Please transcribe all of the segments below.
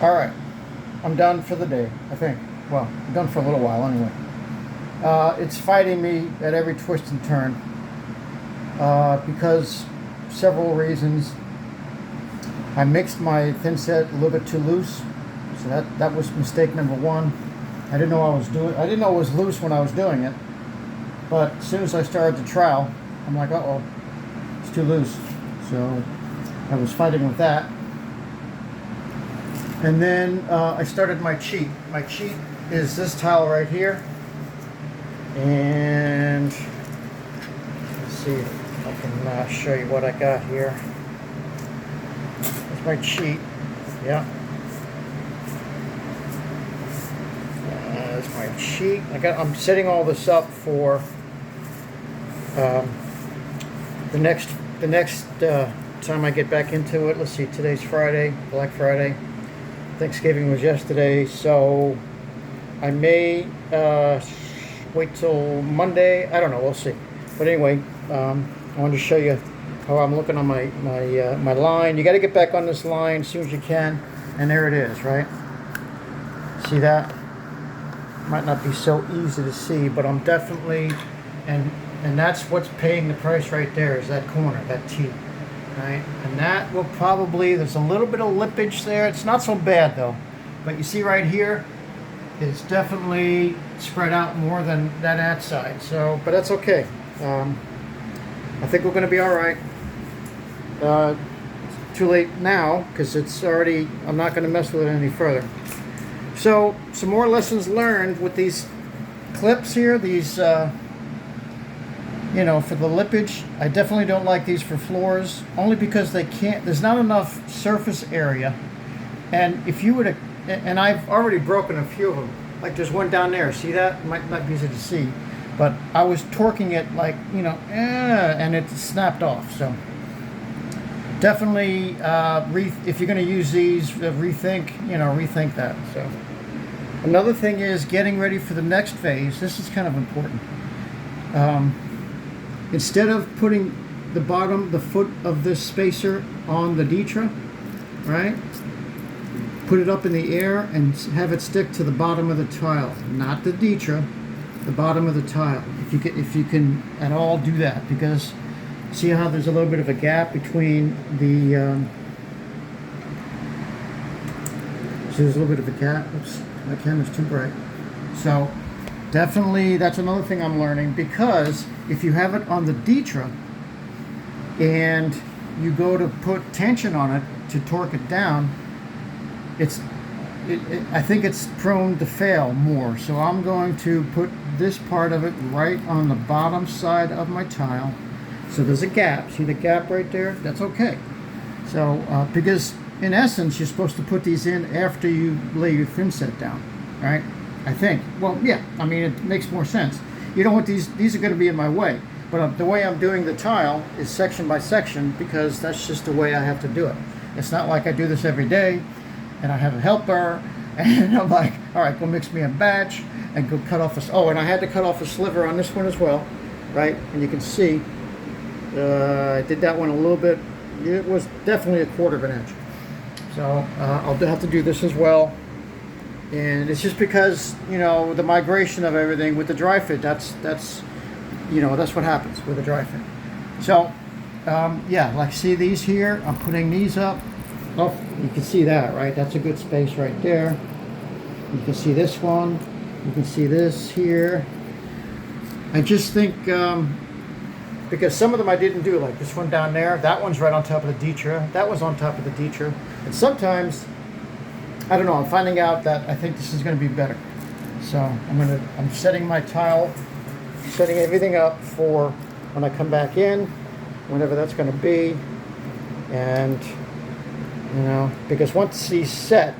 Alright, I'm done for the day, I think. Well, I'm done for a little while anyway. It's fighting me at every twist and turn because several reasons. I mixed my thin set a little bit too loose, so that was mistake number one. I didn't know it was loose when I was doing it, but as soon as I started the trowel, I'm like, uh-oh, it's too loose. So I was fighting with that. And then I started my cheat. My cheat is this tile right here. And let's see if I can show you what I got here. That's my cheat. Yeah. That's my cheat. I'm setting all this up for the next time I get back into it. Let's see. Today's Friday, Black Friday. Thanksgiving was yesterday, so I may wait till Monday. I don't know. We'll see. But anyway, I wanted to show you how I'm looking on my line. You got to get back on this line as soon as you can, and there it is, right? See that? Might not be so easy to see, but I'm definitely, and that's what's paying the price right there, is that corner, that T. Right, and that will probably, there's a little bit of lippage there. It's not so bad though, but you see right here, it's definitely spread out more than that side. So, but that's okay. I think we're going to be all right. It's too late now because it's already. I'm not going to mess with it any further. So, some more lessons learned with these clips here. These. For the lippage, I definitely don't like these for floors, only because there's not enough surface area. And if you would have, and I've already broken a few of them, like there's one down there, see that? Might not be easy to see, but I was torquing it like, and it snapped off. So definitely, if you're going to use these, rethink that. So another thing is getting ready for the next phase. This is kind of important. Instead of putting the foot of this spacer on the Ditra, right? Put it up in the air and have it stick to the bottom of the tile, not the Ditra, the bottom of the tile. If you can at all do that, because see how there's a little bit of a gap between the. See, there's a little bit of a gap. Oops, my camera's too bright. So. Definitely, that's another thing I'm learning, because if you have it on the Ditra and you go to put tension on it to torque it down, I think it's prone to fail more. So I'm going to put this part of it right on the bottom side of my tile. So there's a gap. See the gap right there? That's okay. So because in essence, you're supposed to put these in after you lay your thin set down, right? I think. Well, yeah. I mean, it makes more sense. You don't want these are going to be in my way. But the way I'm doing the tile is section by section, because that's just the way I have to do it. It's not like I do this every day and I have a helper and I'm like, all right, go mix me a batch and go cut off and I had to cut off a sliver on this one as well, right? And you can see I did that one a little bit. It was definitely a 1/4 of an inch. So I'll have to do this as well. And it's just because, the migration of everything with the dry fit, that's what happens with the dry fit. So, like see these here, I'm putting these up. Oh, you can see that, right? That's a good space right there. You can see this one. You can see this here. I just think, because some of them I didn't do, like this one down there, that one's right on top of the Ditra. That was on top of the Ditra. And sometimes, I don't know, I'm finding out that I think this is going to be better. So I'm setting my tile, setting everything up for when I come back in, whenever that's going to be. And, because once he's set,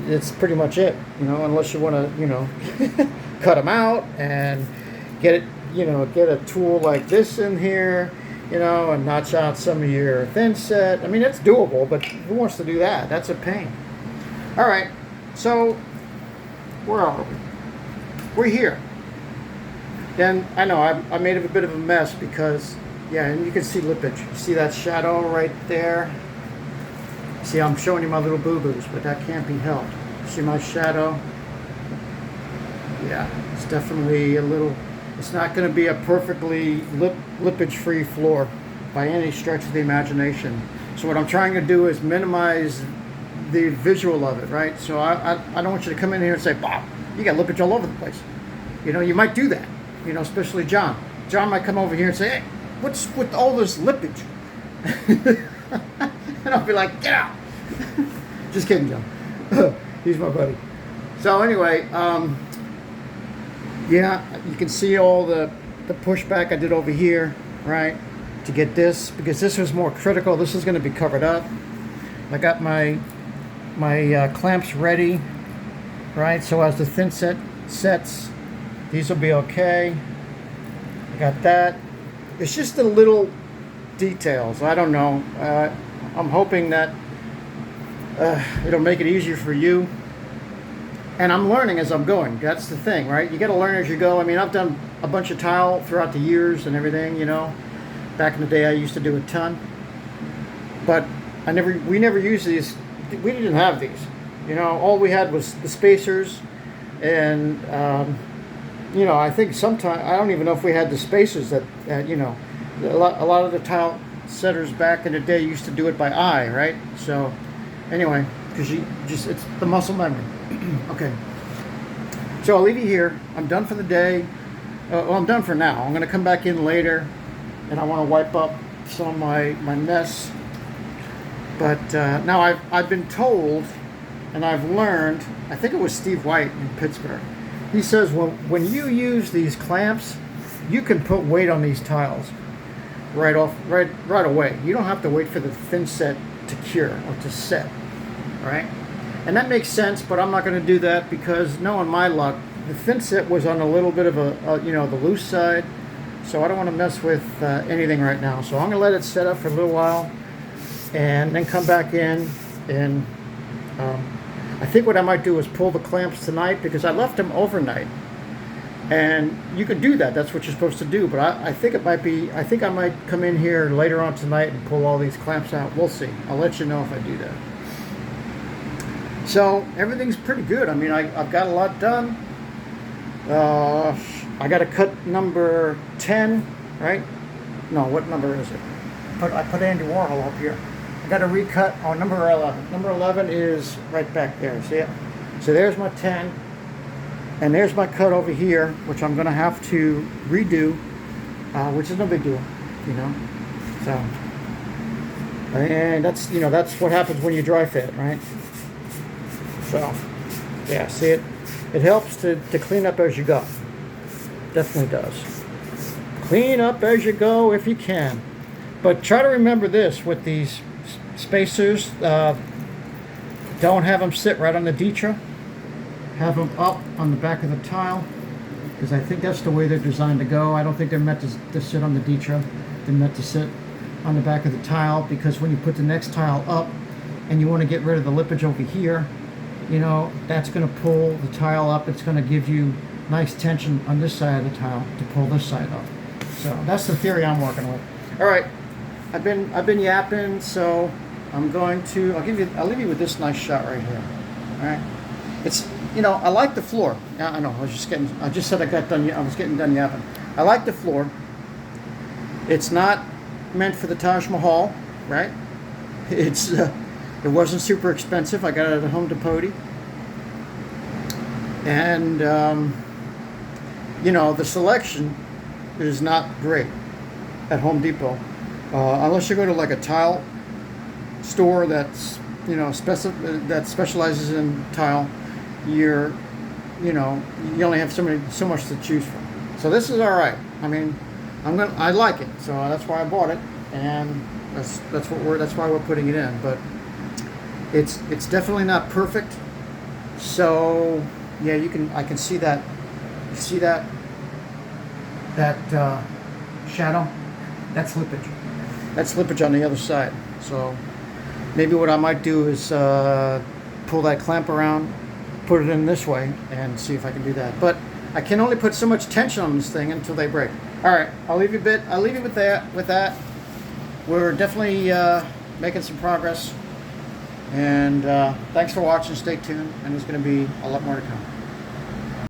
it's pretty much it, unless you want to, cut them out and get it, get a tool like this in here, and notch out some of your thin set. I mean, it's doable, but who wants to do that? That's a pain. All right, so where are we? We're here. And I know I made a bit of a mess because, and you can see lippage. You see that shadow right there? See, I'm showing you my little boo-boos, but that can't be helped. See my shadow? Yeah, it's definitely a little, it's not going to be a perfectly lippage-free floor by any stretch of the imagination. So what I'm trying to do is minimize the visual of it, right? So I don't want you to come in here and say, Bob, you got lippage all over the place. You know, you might do that, you know, especially John. John might come over here and say, hey, what's with all this lippage? And I'll be like, get out. Just kidding, John. He's my buddy. So anyway, yeah, you can see all the pushback I did over here, right, to get this, because this was more critical. This is going to be covered up. I got my clamps ready, right, so as the thin set sets, these will be okay. I got that. It's just the little details. I don't know. I'm hoping that it'll make it easier for you. And I'm learning as I'm going. That's the thing, right? You got to learn as you go. I mean, I've done a bunch of tile throughout the years and everything, you know. Back in the day, I used to do a ton. But we never used these. We didn't have these. You know, all we had was the spacers. And, you know, I think sometimes, I don't even know if we had the spacers that you know, a lot of the tile setters back in the day used to do it by eye, right? So, anyway, because it's the muscle memory. Okay, so I'll leave you here. I'm done for the day. Well, I'm done for now. I'm going to come back in later, and I want to wipe up some of my mess. But now I've been told, and I've learned, I think it was Steve White in Pittsburgh. He says when you use these clamps, you can put weight on these tiles right away. You don't have to wait for the thin set to cure or to set, right? And that makes sense, but I'm not going to do that because, knowing my luck, the thin set was on a little bit of you know, the loose side. So I don't want to mess with anything right now. So I'm going to let it set up for a little while and then come back in. And I think what I might do is pull the clamps tonight because I left them overnight. And you can do that. That's what you're supposed to do. But I think it might be, I think I might come in here later on tonight and pull all these clamps out. We'll see. I'll let you know if I do that. So everything's pretty good. I mean, I've got a lot done. I got to cut number 10, right? No, what number is it? I put Andy Warhol up here. I got to recut on number 11. Number 11 is right back there. See it? So there's my 10. And there's my cut over here, which I'm going to have to redo, which is no big deal, you know. So, and that's, you know, that's what happens when you dry fit, right? So, yeah, see it? It helps to clean up as you go. Definitely does. Clean up as you go if you can. But try to remember this with these spacers. Don't have them sit right on the Ditra. Have them up on the back of the tile, because I think that's the way they're designed to go. I don't think they're meant to sit on the Ditra. They're meant to sit on the back of the tile, because when you put the next tile up and you want to get rid of the lippage over here, you know, that's going to pull the tile up. It's going to give you nice tension on this side of the tile to pull this side up. So that's the theory I'm working with. All right, I've been yapping, so I'm going to, I'll leave you with this nice shot right here. All right, it's, you know, I like the floor. I know, I just said I was getting done yapping. I like the floor. It's not meant for the Taj Mahal, right? It's it wasn't super expensive. I got it at Home Depot. And you know, the selection is not great at Home Depot, unless you go to like a tile store that's, you know, that specializes in tile. You only have so much to choose from. So this is all right. I mean, I like it, so that's why I bought it, and that's why we're putting it in. But it's definitely not perfect. So yeah, I can see that. You see that shadow? That's slippage. That's slippage on the other side. So maybe what I might do is pull that clamp around, put it in this way, and see if I can do that. But I can only put so much tension on this thing until they break. All right, I'll leave you with that. We're definitely making some progress. And thanks for watching. Stay tuned, and there's going to be a lot more to come.